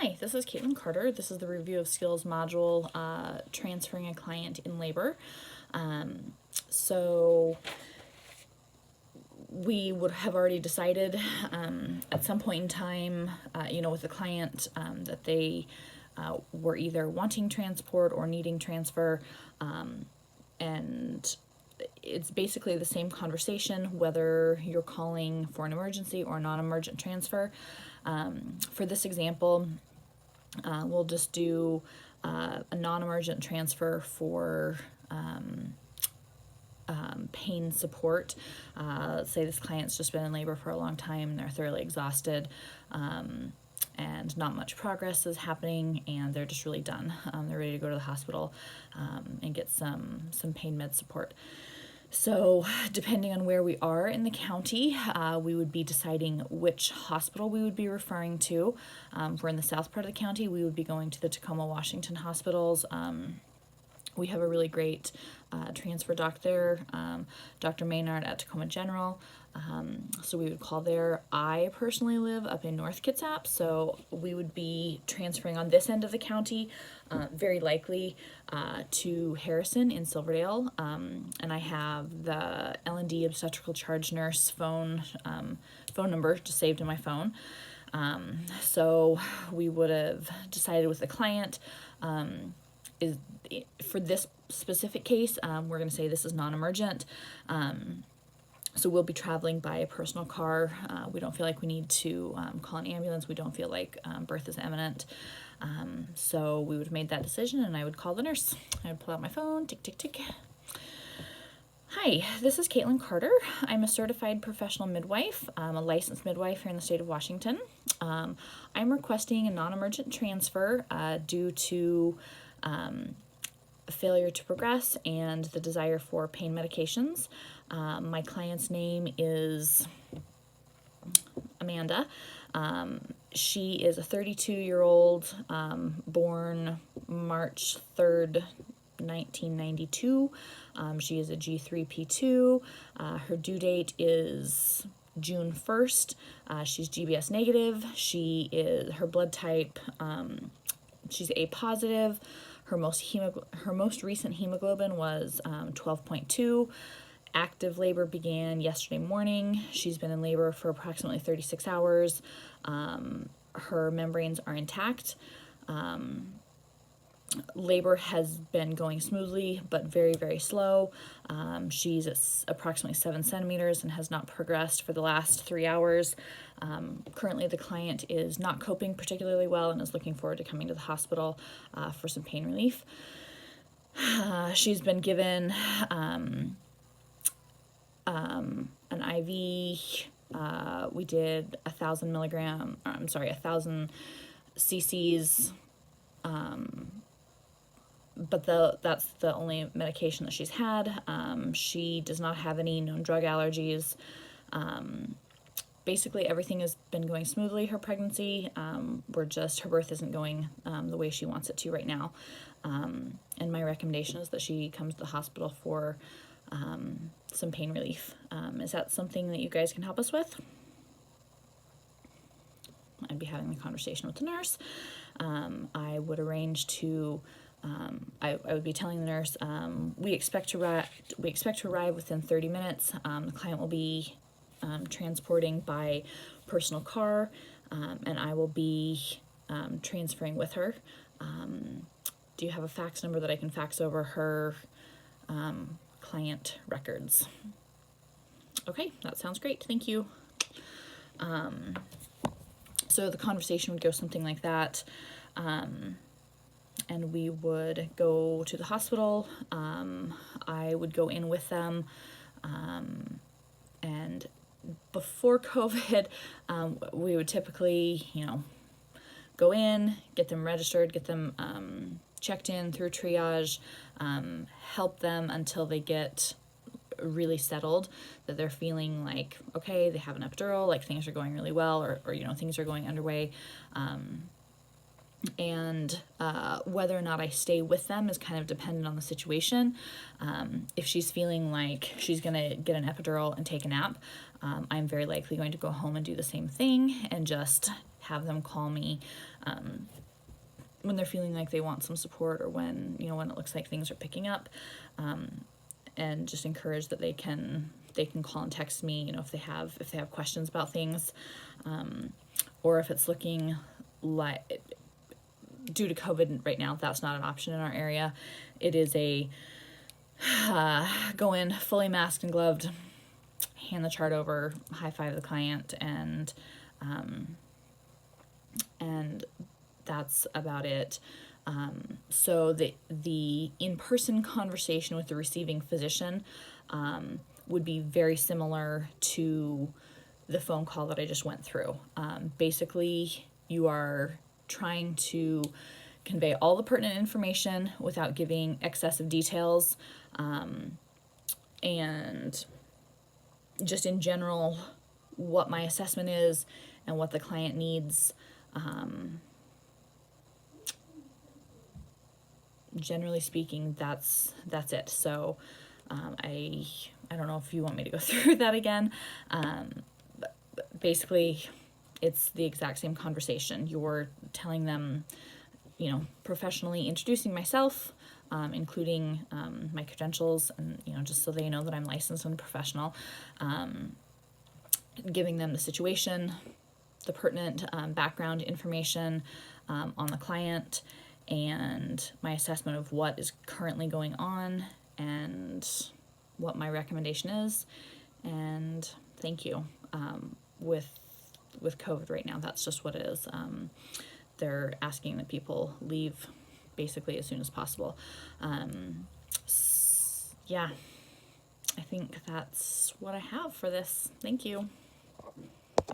Hi, this is Caitlin Carter. This is the review of skills module, transferring a client in labor. So we would have already decided at some point in time, with the client that they were either wanting transport or needing transfer, and it's basically the same conversation whether you're calling for an emergency or non-emergent transfer. For this example, we'll just do a non-emergent transfer for pain support. Let's say this client's just been in labor for a long time, they're thoroughly exhausted, and not much progress is happening, and they're just really done. They're ready to go to the hospital and get some pain med support. So depending on where we are in the county, we would be deciding which hospital we would be referring to. If we're in the south part of the county, we would be going to the Tacoma, Washington hospitals. We have a really great transfer doc there, Dr. Maynard at Tacoma General. So we would call there. I personally live up in North Kitsap, so we would be transferring on this end of the county, very likely to Harrison in Silverdale. And I have the L&D obstetrical charge nurse phone number just saved in my phone. So we would have decided with the client, for this specific case, we're going to say this is non-emergent. So we'll be traveling by a personal car. We don't feel like we need to call an ambulance. We don't feel like birth is imminent. So we would have made that decision, and I would call the nurse. I would pull out my phone, tick, tick, tick. Hi, this is Caitlin Carter. I'm a certified professional midwife. I'm a licensed midwife here in the state of Washington. I'm requesting a non-emergent transfer due to failure to progress and the desire for pain medications. My client's name is Amanda. She is a 32-year-old, born March 3rd, 1992. She is a G3P2. Her due date is June 1st. She's GBS negative. Her blood type, she's A positive. Her most recent hemoglobin was 12.2. Active labor began yesterday morning. She's been in labor for approximately 36 hours. Her membranes are intact. Labor has been going smoothly, but very, very slow. She's at approximately 7 centimeters and has not progressed for the last 3 hours. Currently, the client is not coping particularly well and is looking forward to coming to the hospital for some pain relief. She's been given an IV. We did 1,000 cc's, but that's the only medication that she's had. She does not have any known drug allergies. Basically everything has been going smoothly, her pregnancy. Her birth isn't going the way she wants it to right now. And my recommendation is that she comes to the hospital for some pain relief. Is that something that you guys can help us with? I'd be having the conversation with the nurse. I would arrange to, I would be telling the nurse, we expect to arrive within 30 minutes. The client will be transporting by personal car, and I will be transferring with her. Do you have a fax number that I can fax over her client records? Okay, that sounds great. Thank you. So the conversation would go something like that. And we would go to the hospital. I would go in with them. And before COVID, we would typically, go in, get them registered, get them checked in through triage, help them until they get really settled, that they're feeling like, okay, they have an epidural, like things are going really well, or things are going underway. And whether or not I stay with them is kind of dependent on the situation. If she's feeling like she's gonna get an epidural and take a nap, I'm very likely going to go home and do the same thing and just have them call me when they're feeling like they want some support, or when, when it looks like things are picking up, and just encourage that they can call and text me, if they have questions about things, or if it's looking like, due to COVID right now, that's not an option in our area. It is a go in fully masked and gloved, hand the chart over, high five the client, and that's about it. So the in-person conversation with the receiving physician would be very similar to the phone call that I just went through. Basically, you are trying to convey all the pertinent information without giving excessive details, and just in general what my assessment is and what the client needs. Generally speaking, that's it. So I don't know if you want me to go through that again. But basically, it's the exact same conversation. You're telling them, professionally introducing myself, including my credentials, and just so they know that I'm licensed and professional, giving them the situation, the pertinent background information on the client, and my assessment of what is currently going on and what my recommendation is. And thank you. With COVID right now, that's just what it is. They're asking that people leave basically as soon as possible. Yeah, I think that's what I have for this. Thank you.